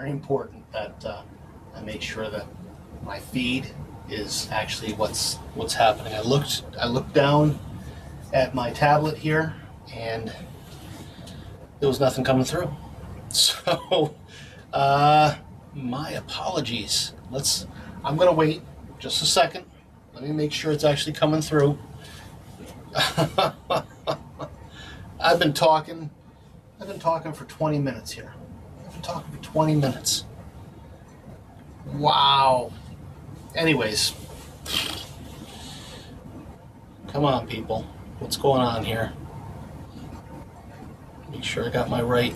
very important that I make sure that my feed is actually what's happening. I looked down at my tablet here, and there was nothing coming through. So, my apologies. I'm gonna wait just a second. Let me make sure it's actually coming through. I've been talking for 20 minutes here. I've been talking for 20 minutes. Wow. Anyways, come on, people. What's going on here? Make sure I got my right.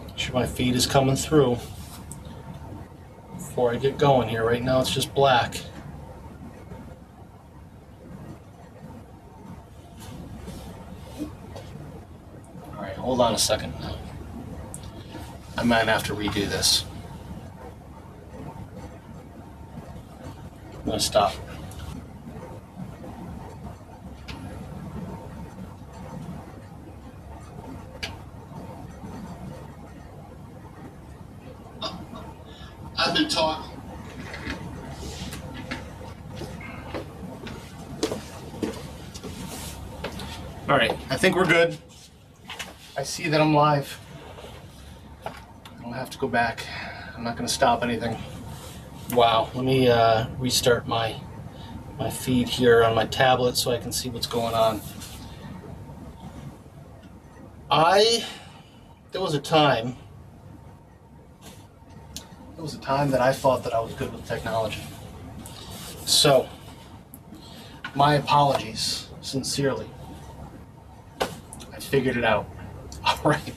Make sure my feed is coming through before I get going here. Right now it's just black. Alright, hold on a second now. I might have to redo this. I'm going to stop. I've been talking. All right, I think we're good. I see that I'm live. I don't have to go back. I'm not going to stop anything. Wow, let me restart my feed here on my tablet so I can see what's going on. There was a time that I thought that I was good with technology. So, my apologies, sincerely. I figured it out. All right,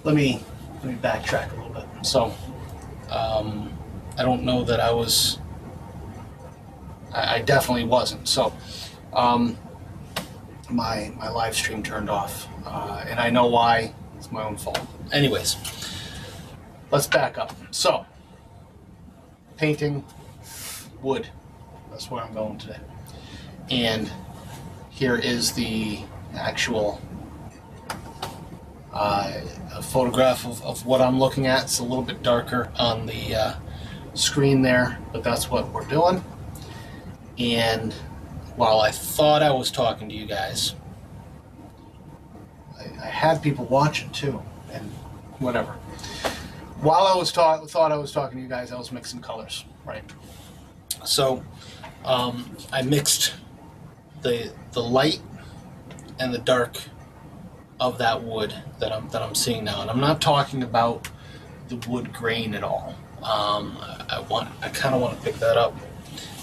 let me backtrack a little bit. So, I don't know that I was. I definitely wasn't. So, my live stream turned off, and I know why. It's my own fault. Anyways. Let's back up. So, painting wood. That's where I'm going today. And here is the actual photograph of what I'm looking at. It's a little bit darker on the screen there, but that's what we're doing. And while I thought I was talking to you guys, I had people watching too, and whatever. While I thought I was talking to you guys, I was mixing colors, right? So I mixed the light and the dark of that wood that I'm seeing now, and I'm not talking about the wood grain at all. I kind of want to pick that up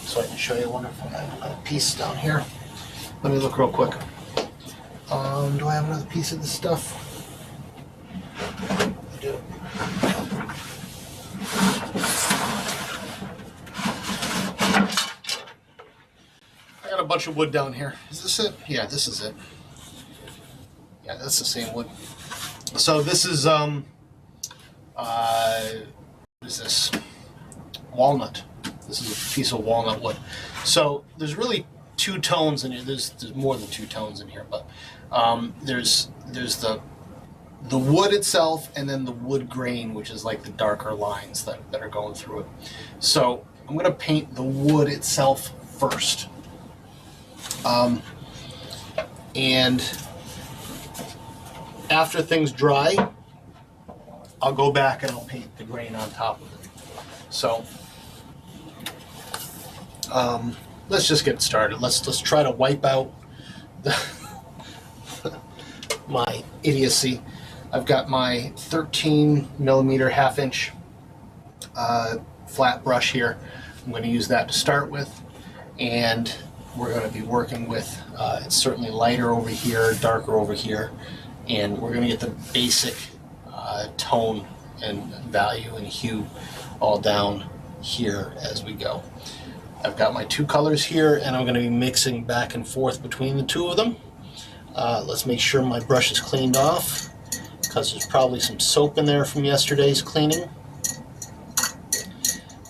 so I can show you. I wonder if I have another piece down here. Let me look real quick. Do I have another piece of this stuff? I do. I got a bunch of wood down here. Is this it? Yeah, this is it. Yeah, that's the same wood. So this is what is this? Walnut. This is a piece of walnut wood. So there's really two tones in here. There's more than two tones in here, but there's the wood itself, and then the wood grain, which is like the darker lines that are going through it. So I'm going to paint the wood itself first. And after things dry, I'll go back and I'll paint the grain on top of it. So let's just get started. Let's try to wipe out my idiocy. I've got my 13 millimeter half-inch flat brush here. I'm going to use that to start with, and we're going to be working with it's certainly lighter over here, darker over here, and we're going to get the basic tone and value and hue all down here as we go. I've got my two colors here, and I'm going to be mixing back and forth between the two of them. Let's make sure my brush is cleaned off, because there's probably some soap in there from yesterday's cleaning.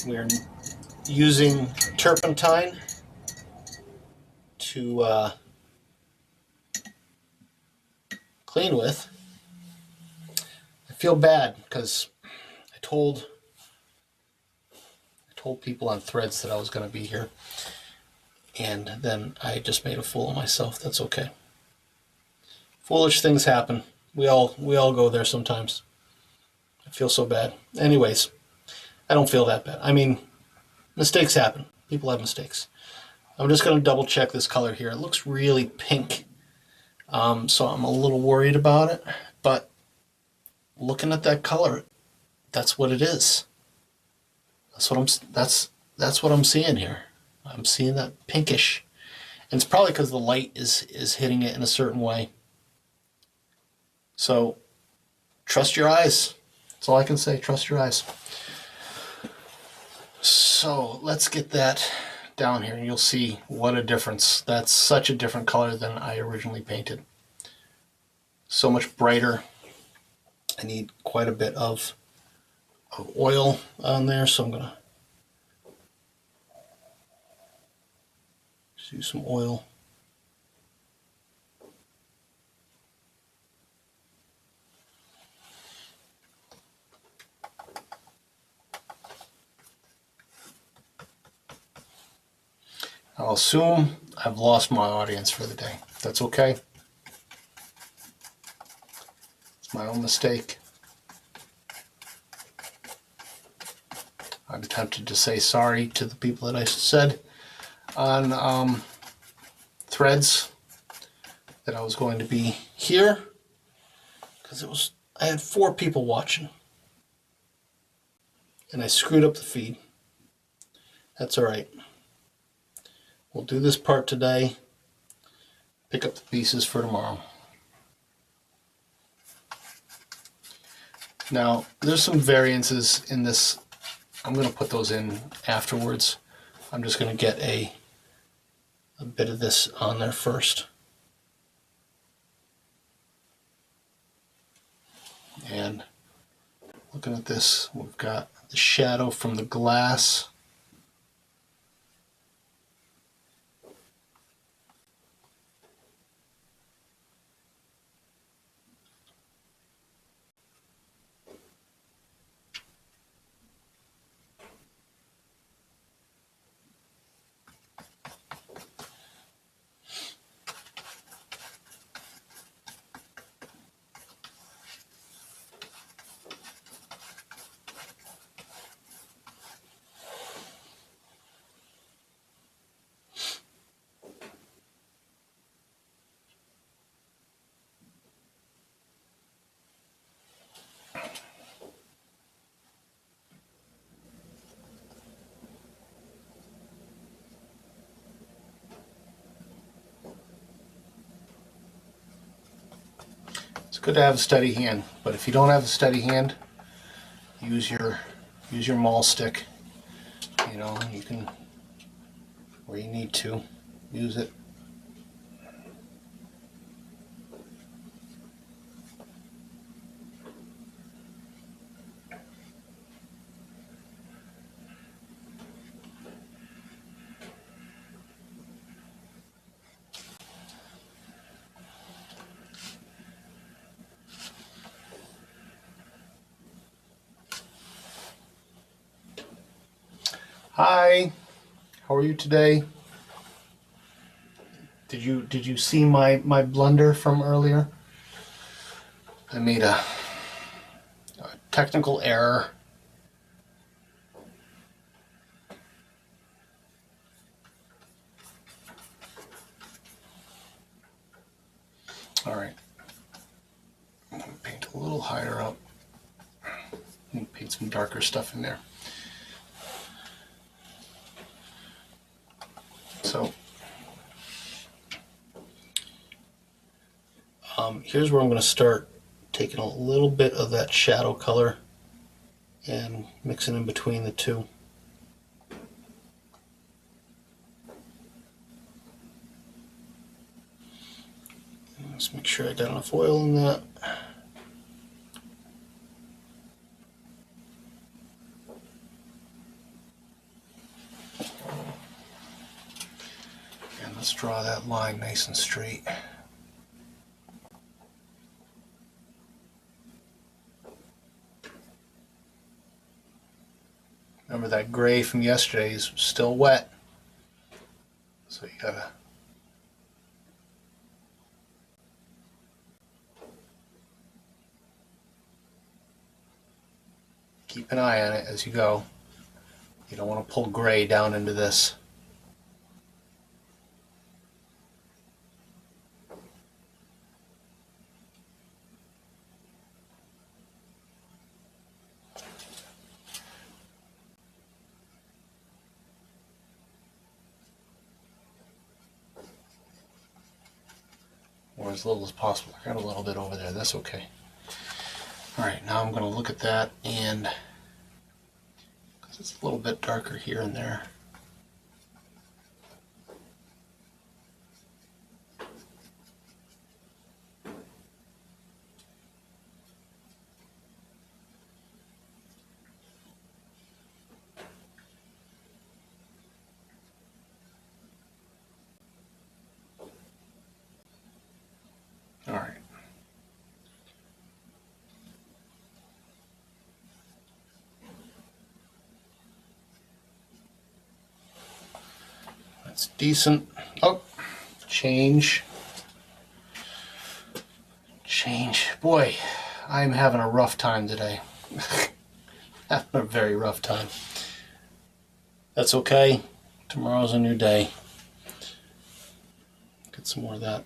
We're using turpentine to clean with. I feel bad because I told people on Threads that I was going to be here, and then I just made a fool of myself. That's okay. Foolish things happen. We all go there sometimes. I feel so bad. Anyways, I don't feel that bad. I mean, mistakes happen. People have mistakes. I'm just going to double check this color here. It looks really pink, so I'm a little worried about it. But looking at that color, that's what it is. That's what I'm seeing here. I'm seeing that pinkish, and it's probably because the light is hitting it in a certain way. So trust your eyes. That's all I can say. Trust your eyes. So let's get that down here, and you'll see what a difference. That's such a different color than I originally painted. So much brighter. I need quite a bit of oil on there, so I'm gonna just use some oil. I'll assume I've lost my audience for the day. That's okay. It's my own mistake. I'm tempted to say sorry to the people that I said on Threads that I was going to be here, because I had 4 people watching and I screwed up the feed. That's all right. We'll do this part today, pick up the pieces for tomorrow. Now, there's some variances in this. I'm going to put those in afterwards. I'm just going to get a bit of this on there first. And looking at this, we've got the shadow from the glass. It's good to have a steady hand, but if you don't have a steady hand, use your maul stick. You know, you can, where you need to, use it. Hi, how are you today? Did you see my blunder from earlier? I made a technical error. All right, I'm gonna paint a little higher up and paint some darker stuff in there. So here's where I'm going to start taking a little bit of that shadow color and mixing in between the two. Let's make sure I got enough oil in that. Let's draw that line nice and straight. Remember that gray from yesterday is still wet, so you gotta keep an eye on it as you go. You don't want to pull gray down into this. Or as little as possible. I got a little bit over there, that's okay. Alright, now I'm going to look at that, and because it's a little bit darker here and there. Alright. That's decent. Oh, change. Change. Boy, I'm having a rough time today. Having a very rough time. That's okay. Tomorrow's a new day. Get some more of that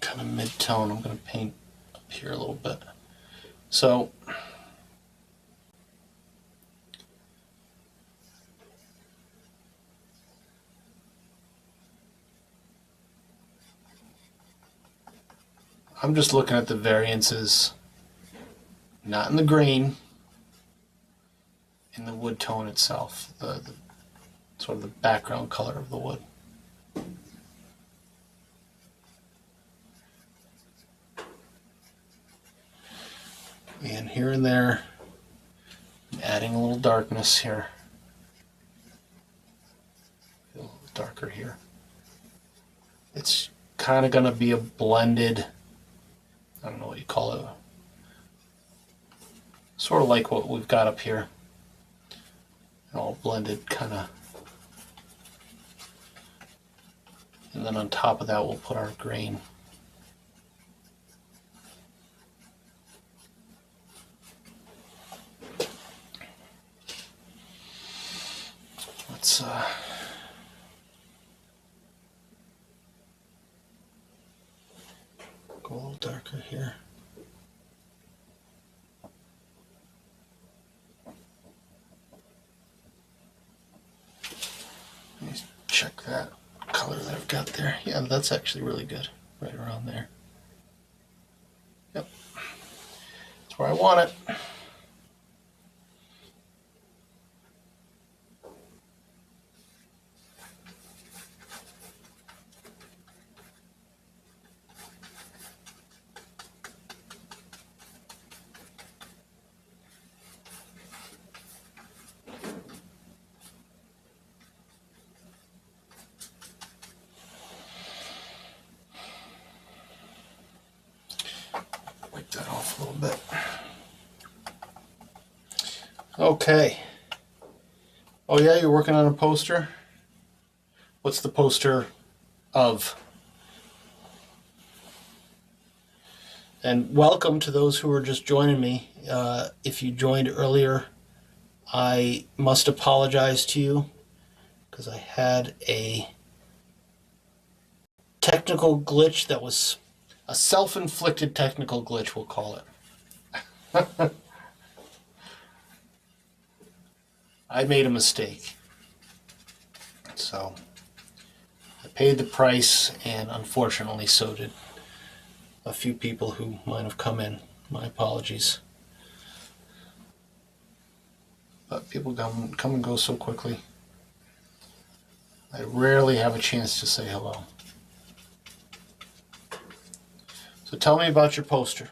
kind of mid-tone. I'm going to paint up here a little bit. So, I'm just looking at the variances, not in the green, in the wood tone itself, the sort of the background color of the wood. And here and there, I'm adding a little darkness here. A little darker here. It's kind of going to be a blended, I don't know what you call it, sort of like what we've got up here. All blended kind of. And then on top of that we'll put our grain. Let's go a little darker here. Let me check that color that I've got there. Yeah, that's actually really good. Right around there. Yep. That's where I want it. Wipe that off a little bit. Okay. Oh yeah, you're working on a poster? What's the poster of? And welcome to those who are just joining me. If you joined earlier, I must apologize to you because I had a technical glitch that was a self-inflicted technical glitch, we'll call it. I made a mistake. So I paid the price, and unfortunately so did a few people who might have come in. My apologies. But people come and go so quickly. I rarely have a chance to say hello. So tell me about your poster.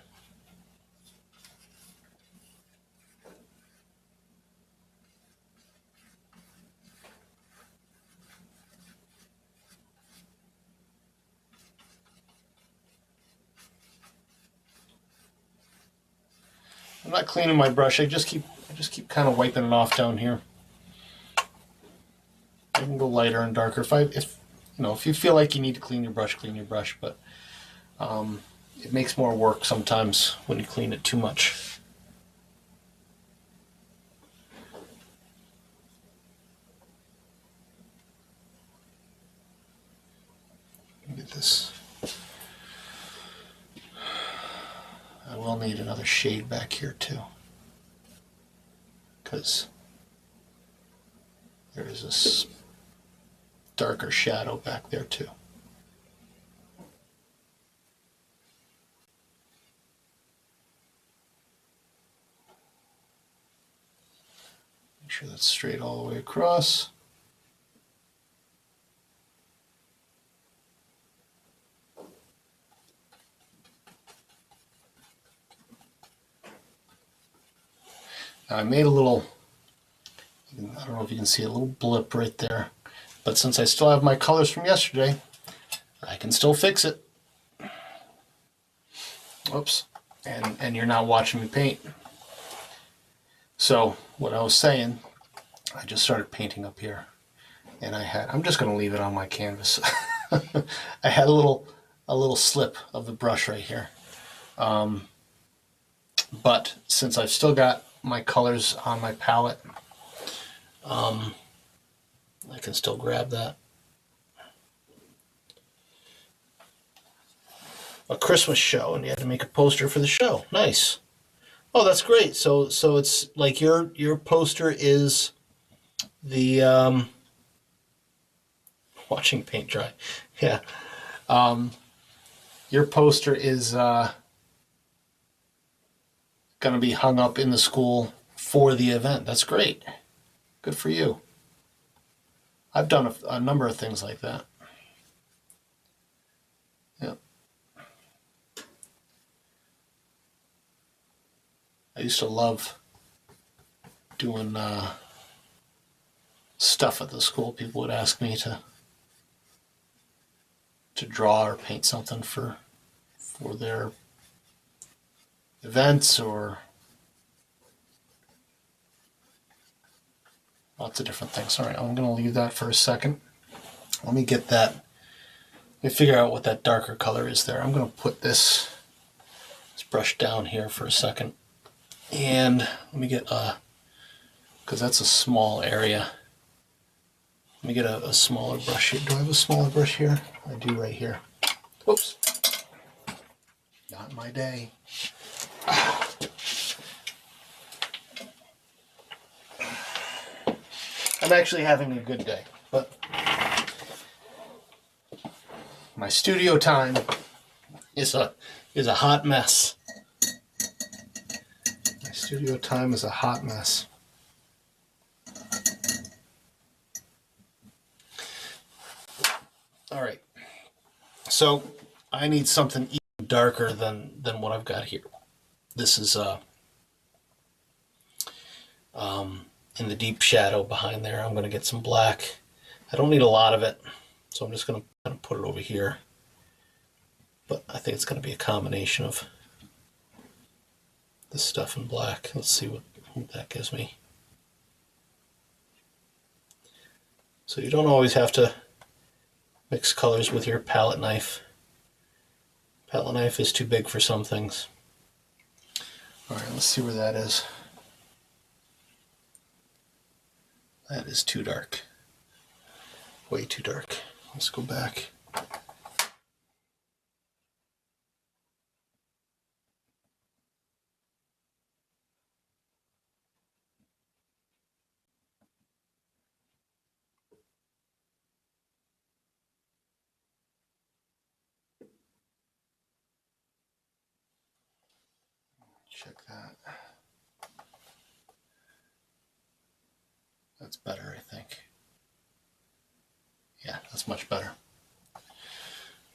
I'm not cleaning my brush. I just keep kind of wiping it off down here. I can go lighter and darker if you feel like you need to clean your brush, but it makes more work sometimes when you clean it too much. Get this. I will need another shade back here too, because there is this darker shadow back there too. Make sure that's straight all the way across. Now I made a little, I don't know if you can see a little blip right there, but since I still have my colors from yesterday, I can still fix it. Oops, and you're not watching me paint. So what I was saying, I just started painting up here, and I'm just going to leave it on my canvas. I had a little slip of the brush right here, but since I've still got my colors on my palette, I can still grab that. A Christmas show, and you had to make a poster for the show. Nice. Oh, that's great. So it's like your poster is the watching paint dry. Yeah. Your poster is going to be hung up in the school for the event. That's great. Good for you. I've done a number of things like that. Yeah. I used to love doing stuff at the school. People would ask me to draw or paint something for their events or lots of different things. All right, I'm going to leave that for a second. Let me get that. Let me figure out what that darker color is there. I'm going to put this brush down here for a second. And let me get because that's a small area. Let me get a smaller brush here. Do I have a smaller brush here? I do right here. Whoops. Not my day. I'm actually having a good day, but my studio time is a hot mess. My studio time is a hot mess. All right, so I need something even darker than what I've got here. This is in the deep shadow behind there. I'm going to get some black. I don't need a lot of it, so I'm just going to kind of put it over here. But I think it's going to be a combination of this stuff and black. Let's see what that gives me. So you don't always have to mix colors with your palette knife. Palette knife is too big for some things. All right, let's see where that is. That is too dark. Way too dark. Let's go back. Check that. That's better, I think. Yeah, that's much better.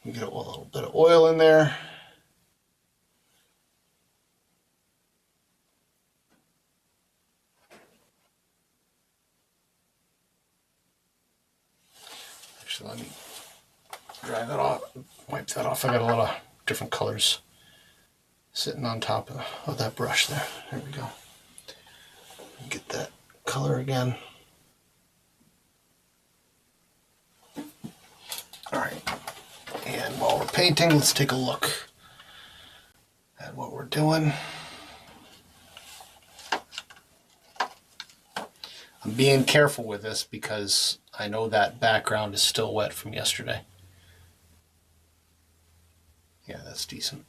We get a little bit of oil in there. Actually, let me dry that off, wipe that off. I got a lot of different colors sitting on top of that brush there. There we go. Get that color again. All right, and while we're painting, let's take a look at what we're doing. I'm being careful with this because I know that background is still wet from yesterday. Yeah, that's decent.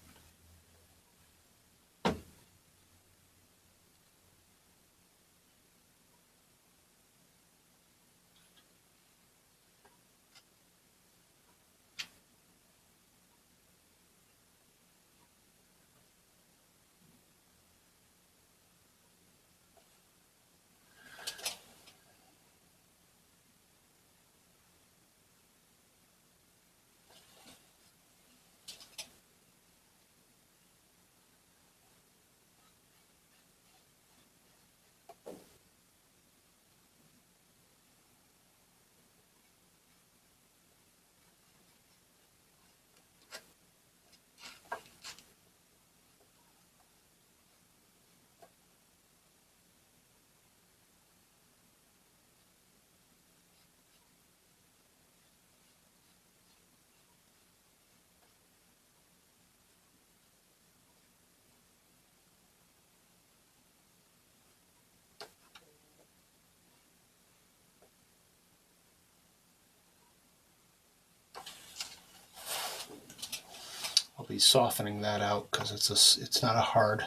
I'll be softening that out because it's not a hard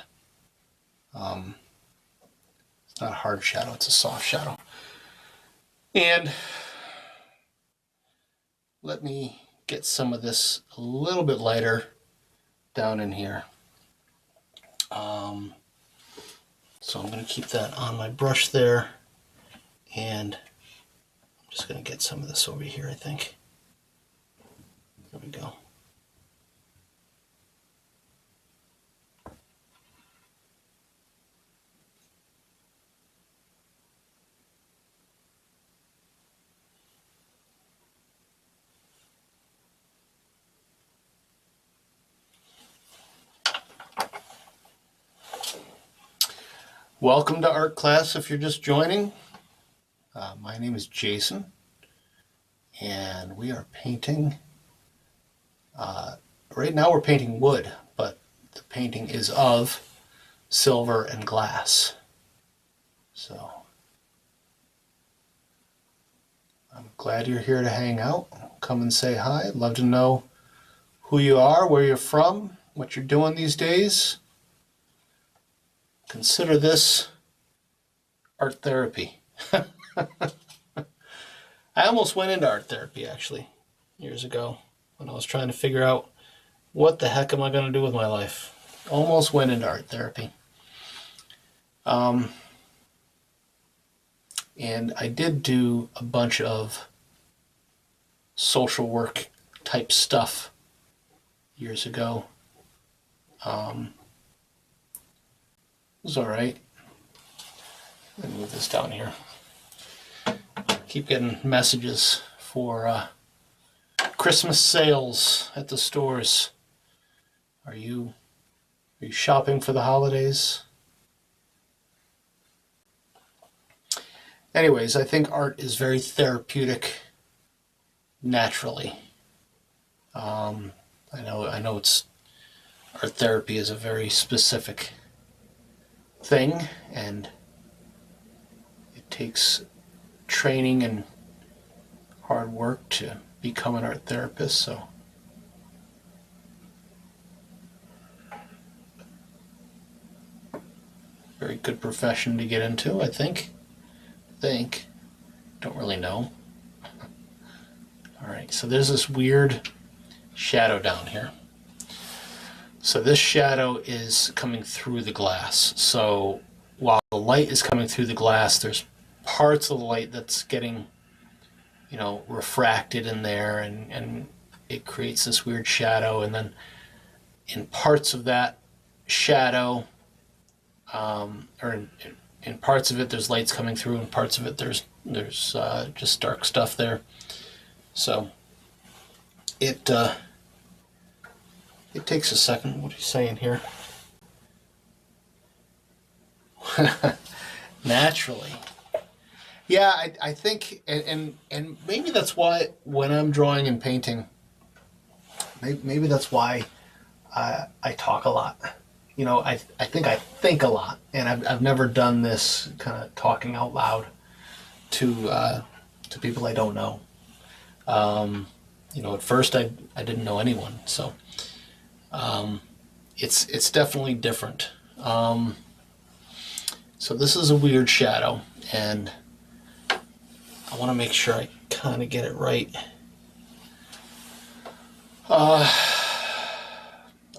it's not a hard shadow, it's a soft shadow. And let me get some of this a little bit lighter down in here. So I'm going to keep that on my brush there, and I'm just going to get some of this over here, I think. There we go. Welcome to art class if you're just joining. My name is Jason, and we are painting. Right now we're painting wood, but the painting is of silver and glass. So I'm glad you're here to hang out. Come and say hi. I'd love to know who you are, where you're from, what you're doing these days. Consider this art therapy. I almost went into art therapy actually years ago when I was trying to figure out what the heck am I going to do with my life. Almost went into art therapy. And I did do a bunch of social work type stuff years ago. It was all right. Let me move this down here. Keep getting messages for Christmas sales at the stores. Are you shopping for the holidays? Anyways, I think art is very therapeutic naturally. I know it's art therapy is a very specific thing, and it takes training and hard work to become an art therapist, so very good profession to get into, I think. Don't really know. All right, so there's this weird shadow down here. So this shadow is coming through the glass. So while the light is coming through the glass, there's parts of the light that's getting, refracted in there, and it creates this weird shadow. And then in parts of that shadow, in parts of it, there's lights coming through, and parts of it, there's just dark stuff there. So it takes a second. What are you saying here? Naturally. Yeah, I think, and maybe that's why when I'm drawing and painting, maybe that's why I talk a lot. You know, I think a lot, and I've never done this kind of talking out loud to people I don't know. You know, at first I didn't know anyone, so it's definitely different. So this is a weird shadow, and I want to make sure I kind of get it right. I'm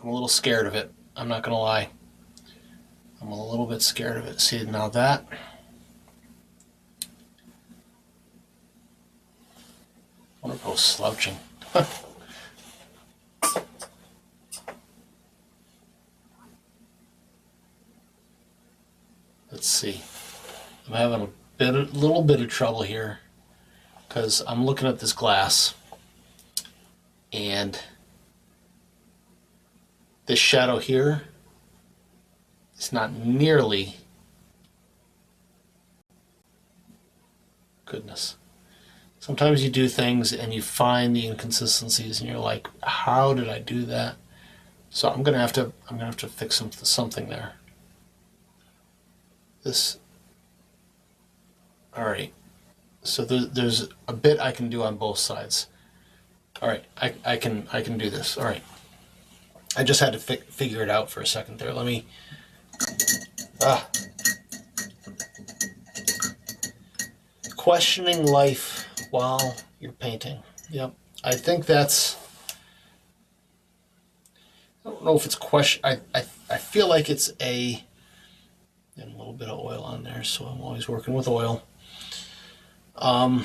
a little scared of it. I'm not gonna lie. I'm a little bit scared of it. See, now that. I want to go slouching. Let's see. I'm having a little bit of trouble here because I'm looking at this glass, and this shadow here is not nearly. Goodness. Sometimes you do things and you find the inconsistencies, and you're like, "How did I do that?" So I'm gonna have to fix something there. This. All right. So there's a bit I can do on both sides. All right, I can do this. All right. I just had to figure it out for a second there. Let me. Questioning life while you're painting. Yep. I think that's. I don't know if it's question. I feel like it's a. And a little bit of oil on there, so I'm always working with oil. Get a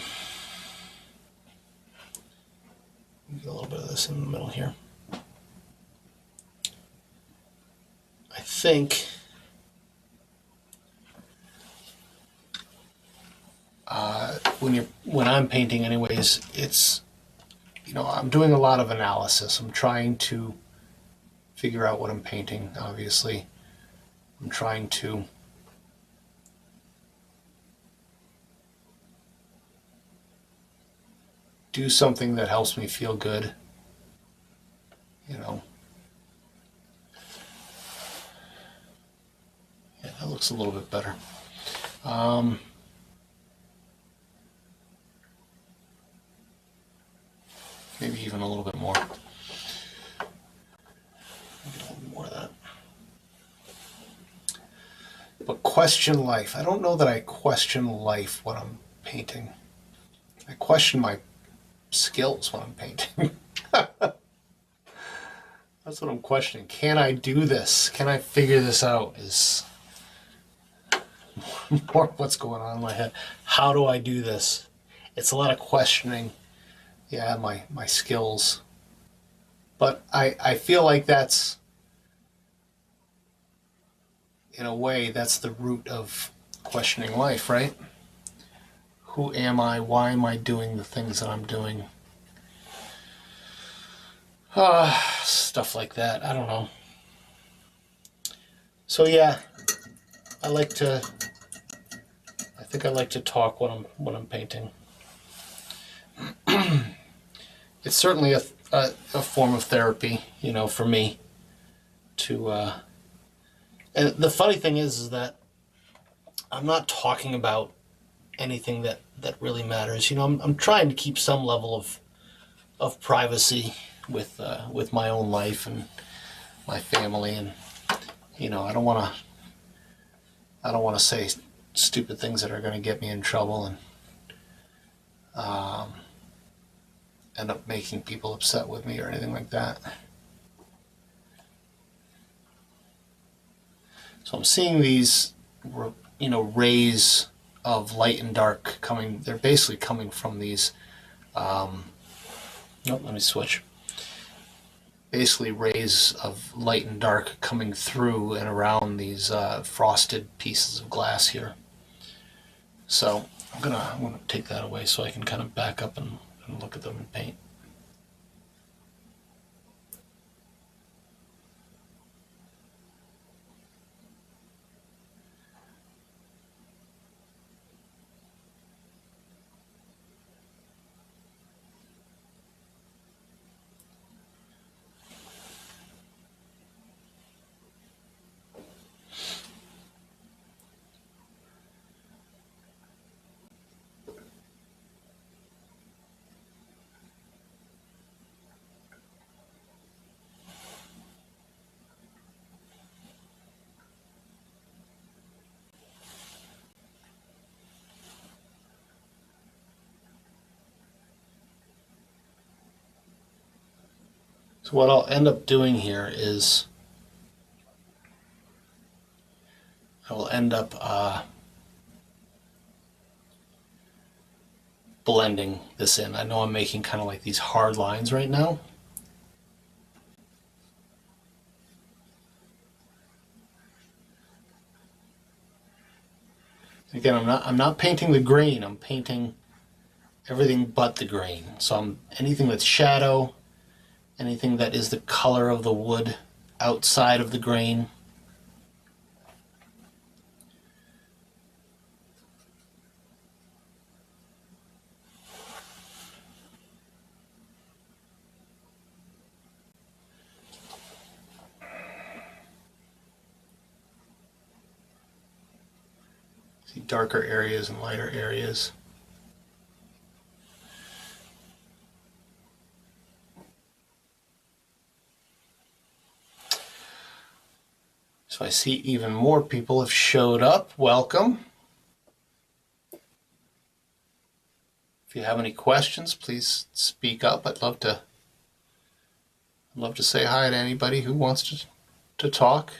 little bit of this in the middle here. I think when I'm painting, anyways, it's, you know, I'm doing a lot of analysis. I'm trying to figure out what I'm painting. Obviously, I'm trying to do something that helps me feel good. You know. Yeah, that looks a little bit better. Maybe even a little bit more. Maybe a little more of that. But question life. I don't know that I question life when I'm painting. I question my skills when I'm painting. That's what I'm questioning. Can I do this? Can I figure this out? Is more what's going on in my head. How do I do this? It's a lot of questioning. Yeah, my skills. But I feel like that's, in a way, that's the root of questioning life, right? Who am I? Why am I doing the things that I'm doing? Stuff like that. I don't know. So yeah, I think I like to talk when I'm painting. It's certainly a form of therapy, you know, for me. And the funny thing is that I'm not talking about anything that really matters. You know, I'm trying to keep some level of privacy with my own life and my family, and you know, I don't want to say stupid things that are going to get me in trouble and end up making people upset with me or anything like that. So I'm seeing these, you know, rays of light and dark coming. They're basically coming from these. Nope, let me switch. Basically, rays of light and dark coming through and around these frosted pieces of glass here. So I'm gonna take that away so I can kind of back up and look at them and paint. So what I'll end up doing here is I will end up blending this in. I know I'm making kind of like these hard lines right now. Again, I'm not painting the grain. I'm painting everything but the grain. So anything that's shadow, anything that is the color of the wood outside of the grain. See darker areas and lighter areas. So I see even more people have showed up. Welcome. If you have any questions, please speak up. I'd love to say hi to anybody who wants to talk.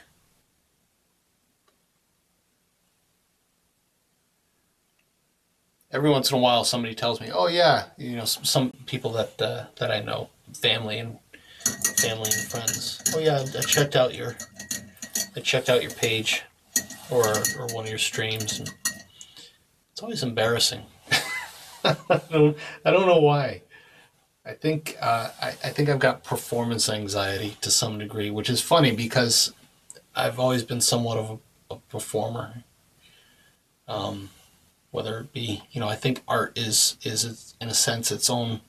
Every once in a while, somebody tells me, "Oh yeah, you know, some people that I know, family and friends. Oh yeah, I checked out your page or one of your streams." And it's always embarrassing. I don't know why. I think I've got performance anxiety to some degree, which is funny because I've always been somewhat of a performer. Whether it be, you know, I think art is in a sense its own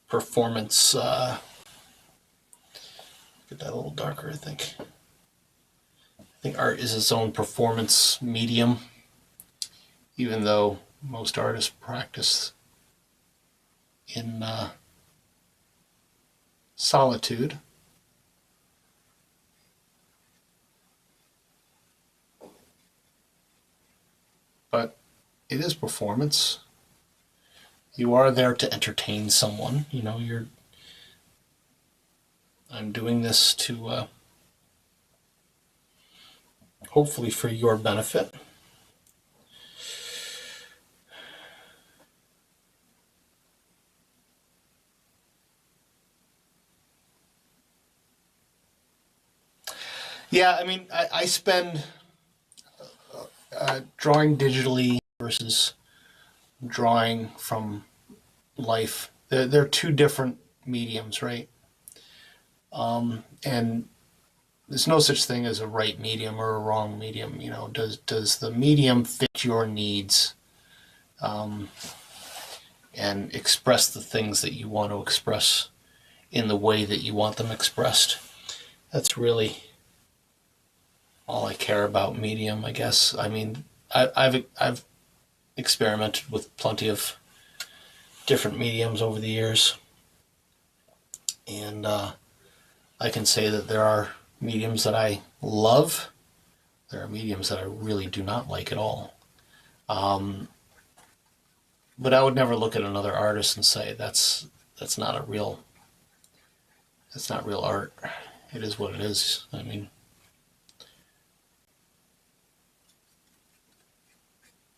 performance. Get that a little darker, I think. I think art is its own performance medium, even though most artists practice in solitude. But it is performance. You are there to entertain someone. You know, I'm doing this to hopefully for your benefit. Yeah, I mean, I spend drawing digitally versus drawing from life. They're two different mediums, right? And there's no such thing as a right medium or a wrong medium. You know, does the medium fit your needs and express the things that you want to express in the way that you want them expressed? That's really all I care about medium, I guess. I mean, I've experimented with plenty of different mediums over the years, and I can say that there are mediums that I love. There are mediums that I really do not like at all. But I would never look at another artist and say that's not real art. It is what it is. I mean,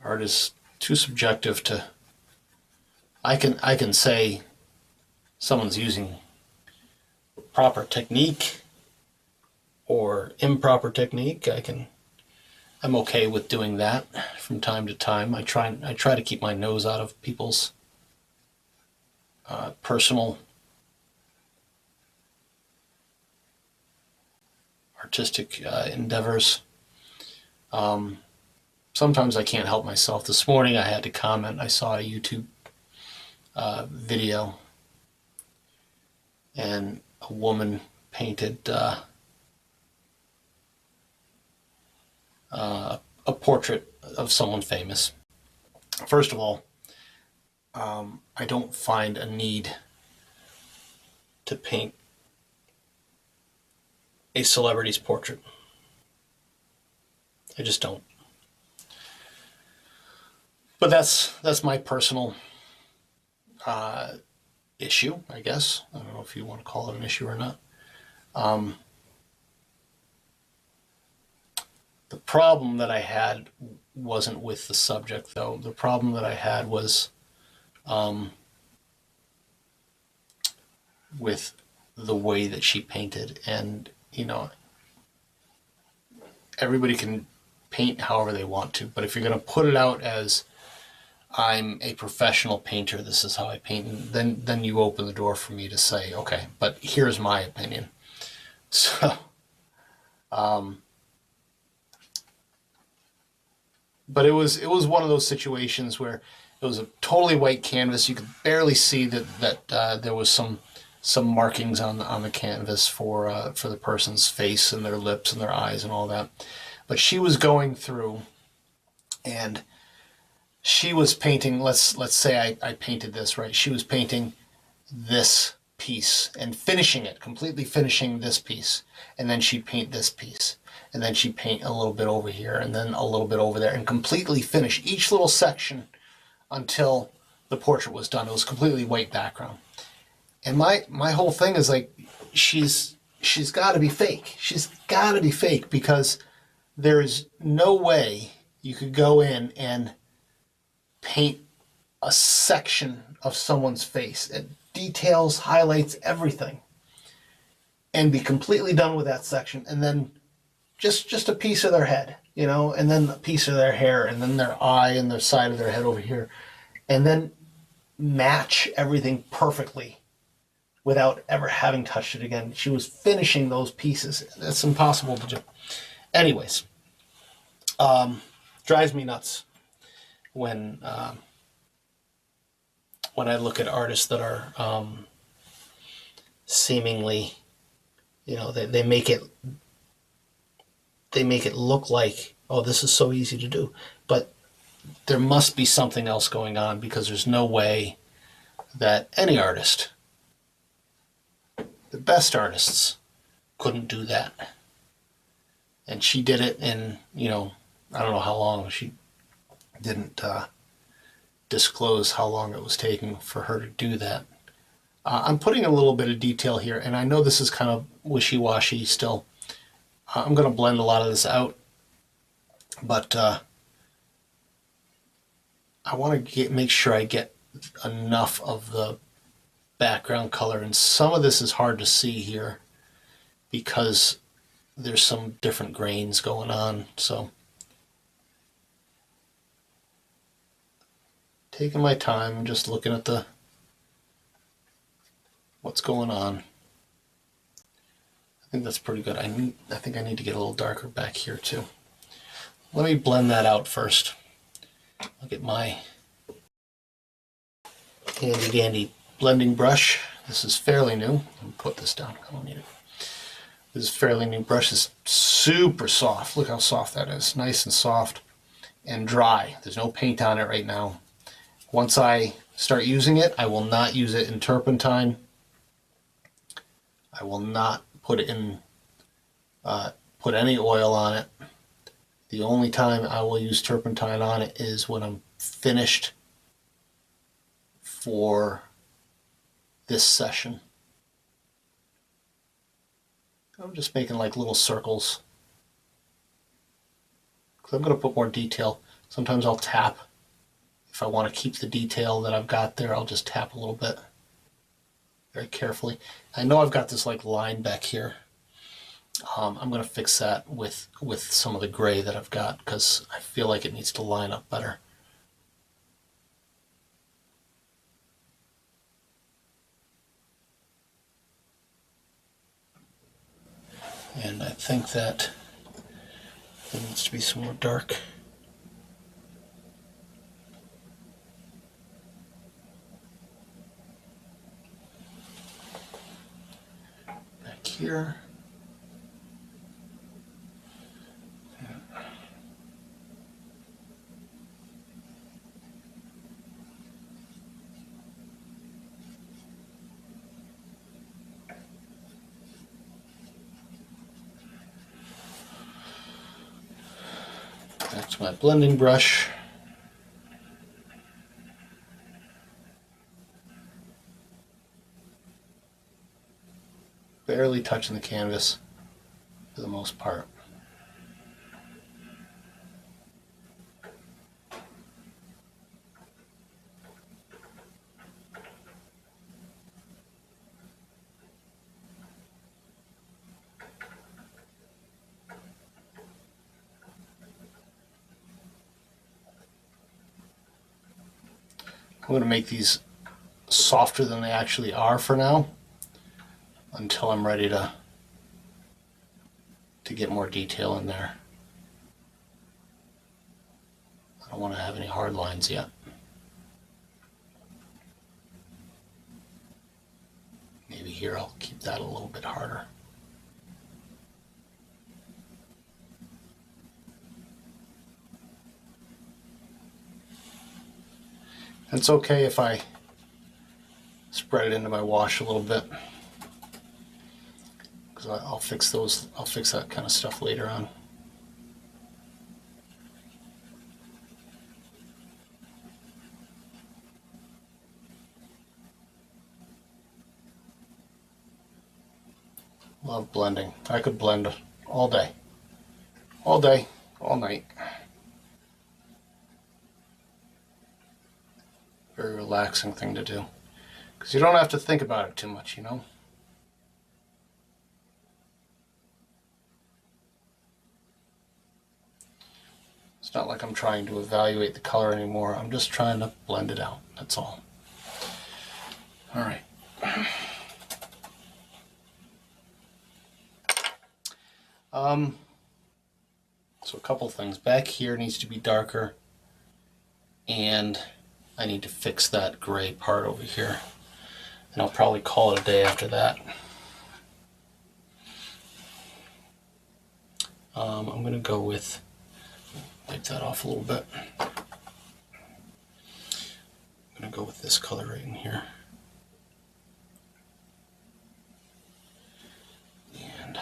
art is too subjective to. I can say someone's using proper technique or improper technique. I'm okay with doing that from time to time. I try to keep my nose out of people's personal artistic endeavors. Sometimes I can't help myself. This morning I had to comment. I saw a YouTube video, and a woman painted a portrait of someone famous. First of all, I don't find a need to paint a celebrity's portrait. I just don't. But that's my personal issue, I guess. I don't know if you want to call it an issue or not. The problem that I had wasn't with the subject, though. The problem that I had was with the way that she painted. And, you know, everybody can paint however they want to, but if you're going to put it out as I'm a professional painter, this is how I paint, then you open the door for me to say, okay, but here's my opinion. So, but it was one of those situations where it was a totally white canvas. You could barely see that there was some markings on the canvas for the person's face and their lips and their eyes and all that. But she was going through, and she was painting. Let's say I painted this, right. She was painting this piece and finishing it, completely finishing this piece, and then she'd paint this piece, and then she'd paint a little bit over here, and then a little bit over there, and completely finish each little section until the portrait was done. It was completely white background. And my whole thing is like, she's got to be fake. She's got to be fake, because there is no way you could go in and paint a section of someone's face. It details, highlights, everything, and be completely done with that section, and then just a piece of their head, you know, and then a piece of their hair, and then their eye and the side of their head over here, and then match everything perfectly without ever having touched it again. She was finishing those pieces. That's impossible to do. Anyways, drives me nuts when I look at artists that are seemingly, you know, they make it look like, oh, this is so easy to do, but there must be something else going on, because there's no way that any artist, the best artists, couldn't do that. And she did it in, you know, I don't know how long. She didn't disclose how long it was taking for her to do that. I'm putting a little bit of detail here, and I know this is kind of wishy-washy still. I'm going to blend a lot of this out, but I want to make sure I get enough of the background color, and some of this is hard to see here because there's some different grains going on. So taking my time, just looking at what's going on. I think that's pretty good. I think I need to get a little darker back here too. Let me blend that out first. I'll get my handy dandy blending brush. This is fairly new. Let me put this down. I don't need it. This is fairly new brush. It's super soft. Look how soft that is. Nice and soft and dry. There's no paint on it right now. Once I start using it, I will not use it in turpentine. I will not put it in, put any oil on it. The only time I will use turpentine on it is when I'm finished for this session. I'm just making like little circles, because I'm going to put more detail. Sometimes I'll tap. If I want to keep the detail that I've got there, I'll just tap a little bit very carefully. I know I've got this like line back here. I'm going to fix that with some of the gray that I've got, because I feel like it needs to line up better. And I think that there needs to be some more dark. Back here. Back to my blending brush. barely touching the canvas for the most part. I'm going to make these softer than they actually are for now, until I'm ready to get more detail in there. I don't want to have any hard lines yet. Maybe here I'll keep that a little bit harder. It's okay if I spread it into my wash a little bit, because I'll fix that kind of stuff later on. Love blending. I could blend all day, all night. Very relaxing thing to do, because you don't have to think about it too much, you know. It's not like I'm trying to evaluate the color anymore. I'm just trying to blend it out. That's all. All right. So a couple things. Back here needs to be darker, and I need to fix that gray part over here. And I'll probably call it a day after that. I'm going to go with, wipe that off a little bit. I'm going to go with this color right in here. And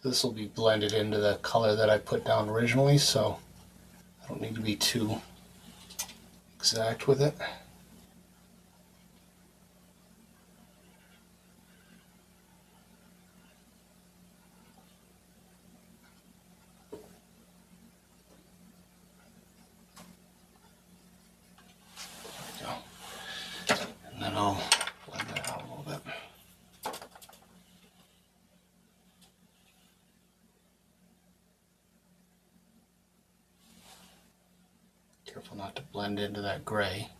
this will be blended into the color that I put down originally, so I don't need to be too exact with it. There we go. And then I'll blend that out a little bit. Careful not to blend into that gray.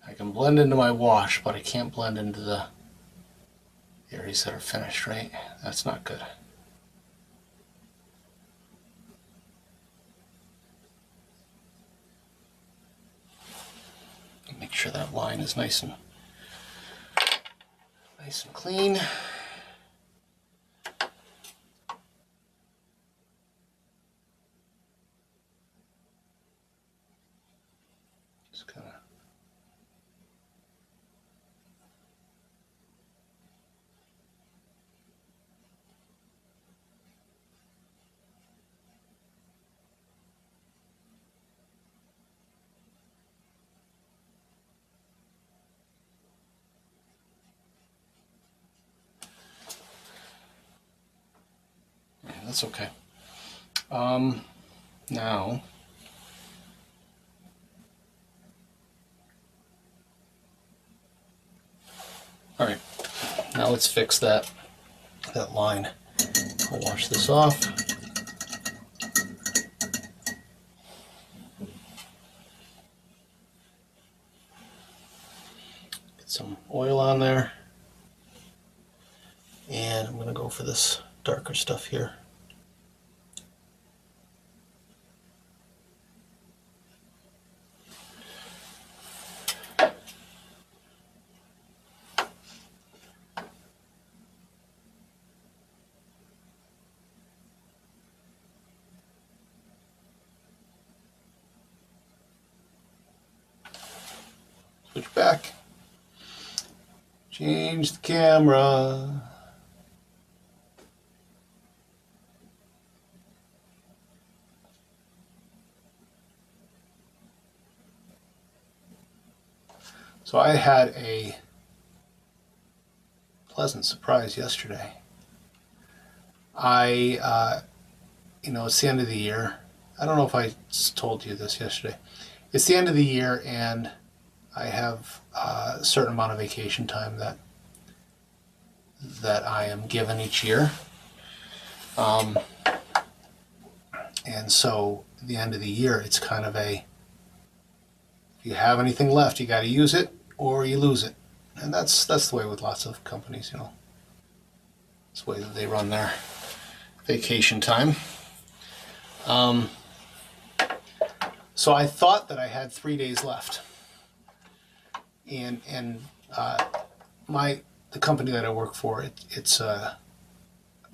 I can blend into my wash, but I can't blend into the areas that are finished, right? That's not good. Make sure that line is nice and clean. Just kind of that's okay. Now, all right, now let's fix that line. I'll wash this off. Get some oil on there. And I'm going to go for this darker stuff here. Switch back. Change the camera. So I had a pleasant surprise yesterday. It's the end of the year. I don't know if I told you this yesterday. It's the end of the year, and I have a certain amount of vacation time that I am given each year. And so at the end of the year, it's kind of if you have anything left, you got to use it or you lose it. And that's the way with lots of companies, It's the way that they run their vacation time. So I thought that I had 3 days left. And the company that I work for, it's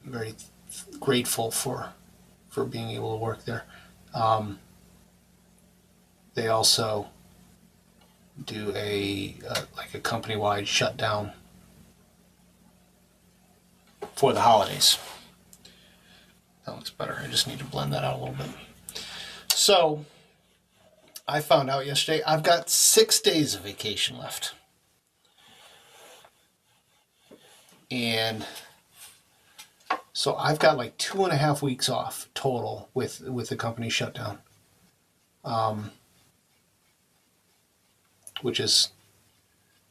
very grateful for being able to work there. They also do a company-wide shutdown for the holidays. That looks better. I just need to blend that out a little bit. So I found out yesterday I've got 6 days of vacation left. And so I've got like 2.5 weeks off total with the company shutdown. Which is,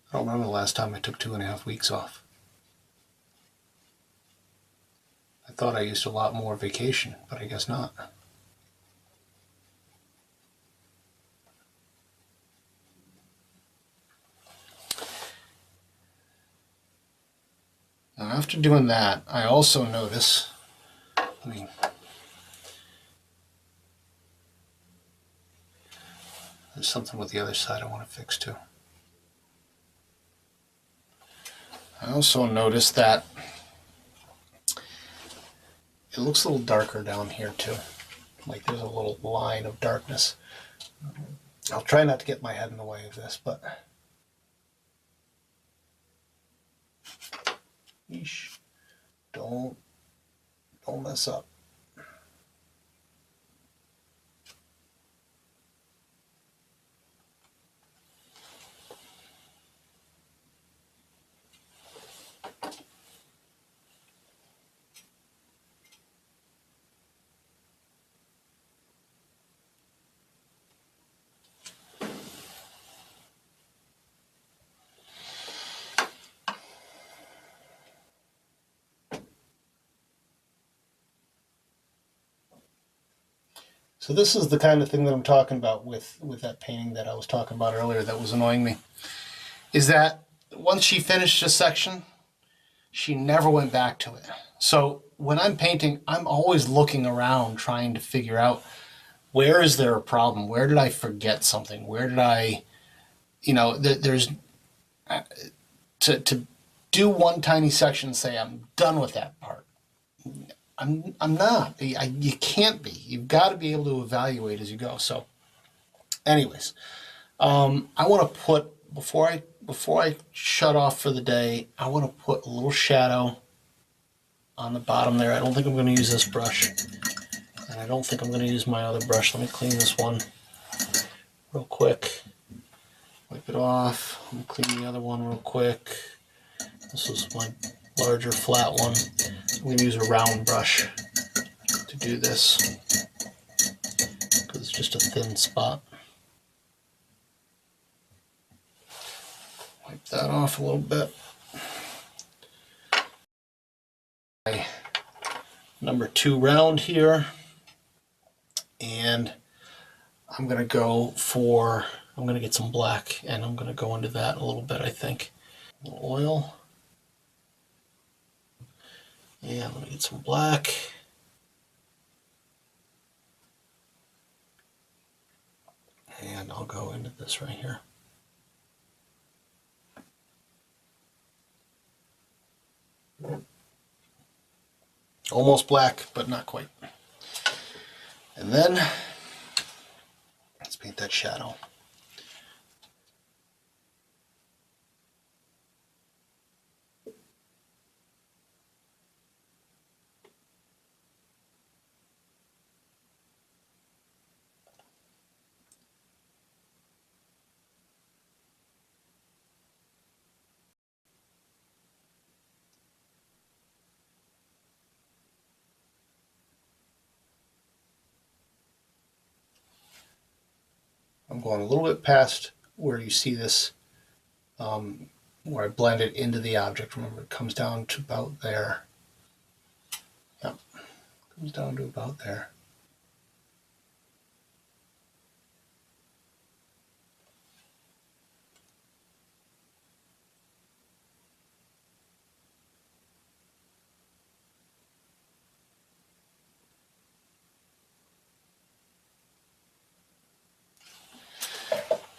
I don't remember the last time I took 2.5 weeks off. I thought I used a lot more vacation, but I guess not. Now after doing that, I also notice, there's something with the other side I want to fix too. I also noticed that it looks a little darker down here too. Like there's a little line of darkness. I'll try not to get my head in the way of this, but yeesh, don't mess up. So this is the kind of thing that I'm talking about with that painting that I was talking about earlier that was annoying me. Is that once she finished a section, she never went back to it. So when I'm painting, I'm always looking around trying to figure out, where is there a problem? Where did I forget something? Where did I, there's, to do one tiny section and say, I'm done with that part. I'm not. You can't be. You've got to be able to evaluate as you go. So anyways, I want to put, before I shut off for the day, I want to put a little shadow on the bottom there. I don't think I'm going to use this brush. And I don't think I'm going to use my other brush. Let me clean this one real quick. Wipe it off. I'm going to clean the other one real quick. This is my larger flat one. I'm going to use a round brush to do this because it's just a thin spot. Wipe that off a little bit. My number 2 round here, and I'm going to get some black, and I'm going to go into that a little bit, I think. A little oil. And let me get some black. And I'll go into this right here. Almost black, but not quite. And then let's paint that shadow. I'm going a little bit past where you see this, where I blend it into the object. Remember, it comes down to about there. Yep, comes down to about there.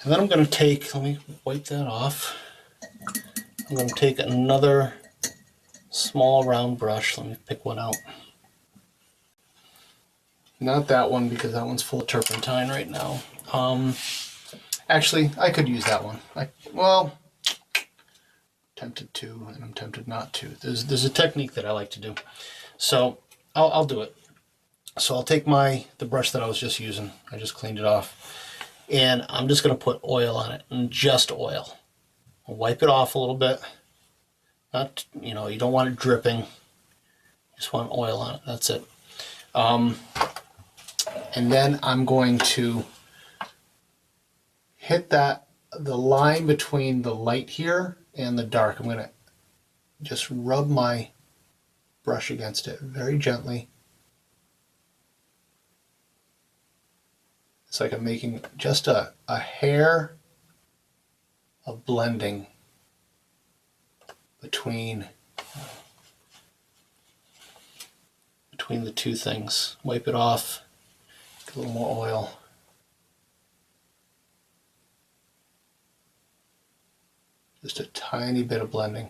And then I'm going to take, let me wipe that off. I'm going to take another small round brush. Let me pick one out. Not that one, because that one's full of turpentine right now. Actually, I could use that one. Well, tempted to, and I'm tempted not to. There's a technique that I like to do. So I'll do it. So I'll take the brush that I was just using. I just cleaned it off. And I'm just going to put oil on it, and just oil. I'll wipe it off a little bit. Not, you don't want it dripping. You just want oil on it. That's it. And then I'm going to hit the line between the light here and the dark. I'm going to just rub my brush against it very gently. It's like I'm making just a hair of blending between the two things. Wipe it off, get a little more oil. Just a tiny bit of blending.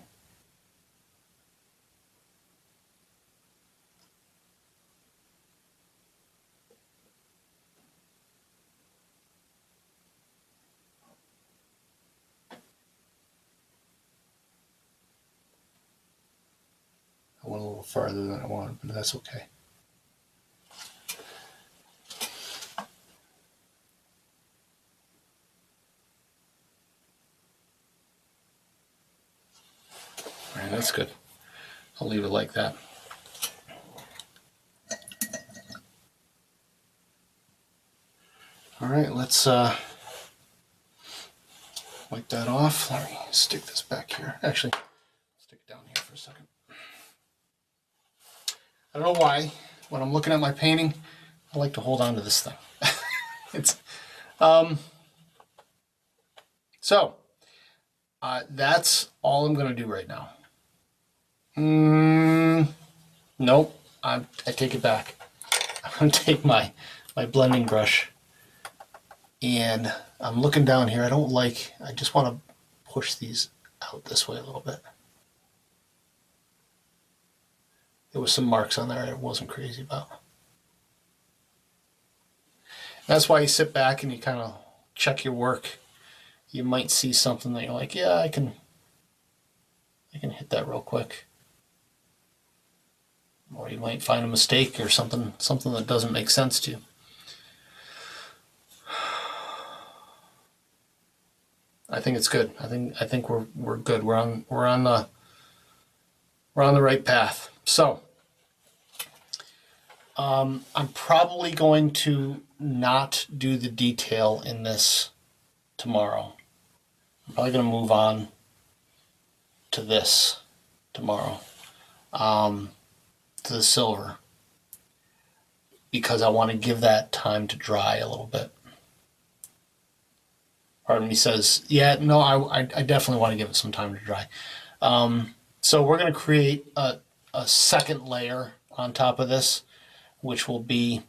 I went a little farther than I wanted, but that's okay. All right, that's good. I'll leave it like that. All right, let's wipe that off. Let me stick this back here. Actually, stick it down here for a second. I don't know why, when I'm looking at my painting, I like to hold on to this thing. That's all I'm going to do right now. Nope, I take it back. I'm going to take my blending brush, and I'm looking down here. I just want to push these out this way a little bit. There was some marks on there I wasn't crazy about. That's why you sit back and you kind of check your work. You might see something that you're like, yeah, I can hit that real quick. Or you might find a mistake or something that doesn't make sense to you. I think it's good. I think we're good. We're on the right path. So I'm probably going to not do the detail in this tomorrow. I'm probably going to move on to this tomorrow, to the silver, because I want to give that time to dry a little bit. part of me says, yeah, no, I definitely want to give it some time to dry. So we're going to create a second layer on top of this, which will be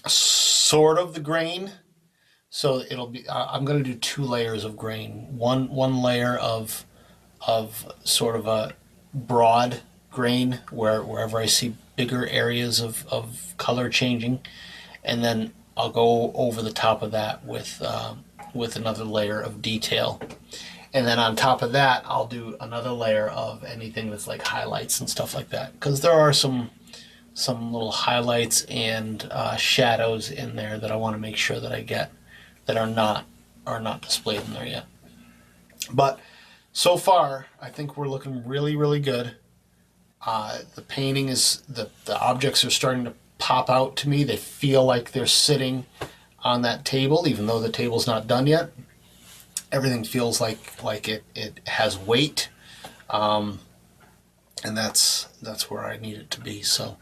sort of the grain. So it'll be, I'm going to do 2 layers of grain. One layer of sort of a broad grain wherever I see bigger areas of color changing, and then I'll go over the top of that with another layer of detail. And then on top of that, I'll do another layer of anything that's like highlights and stuff like that, because there are some little highlights and shadows in there that I want to make sure that I get that are not displayed in there yet. But so far, I think we're looking really, really good. The painting is, the objects are starting to pop out to me. They feel like they're sitting on that table, even though the table's not done yet. Everything feels like it has weight, and that's where I need it to be. So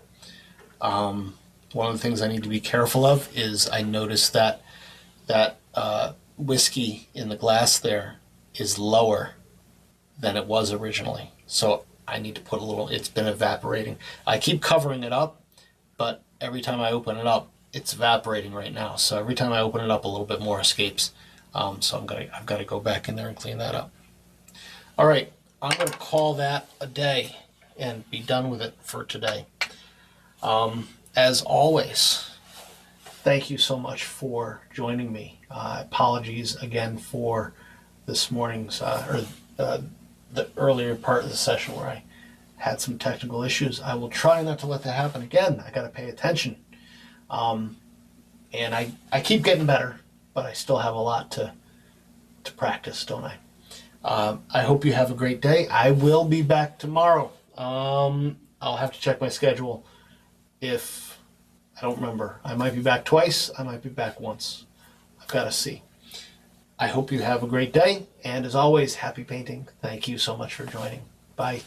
one of the things I need to be careful of is I noticed that whiskey in the glass there is lower than it was originally. So I need to put a little, it's been evaporating. I keep covering it up, but every time I open it up, it's evaporating right now. So every time I open it up, a little bit more escapes. So I've got to go back in there and clean that up. All right, I'm going to call that a day and be done with it for today. As always, thank you so much for joining me. Apologies again for this morning's, the earlier part of the session where I had some technical issues. I will try not to let that happen again. I got to pay attention. And I keep getting better, but I still have a lot to practice, don't I? I hope you have a great day. I will be back tomorrow. I'll have to check my schedule. If I don't remember, I might be back twice. I might be back once. I've got to see. I hope you have a great day. And as always, happy painting. Thank you so much for joining. Bye.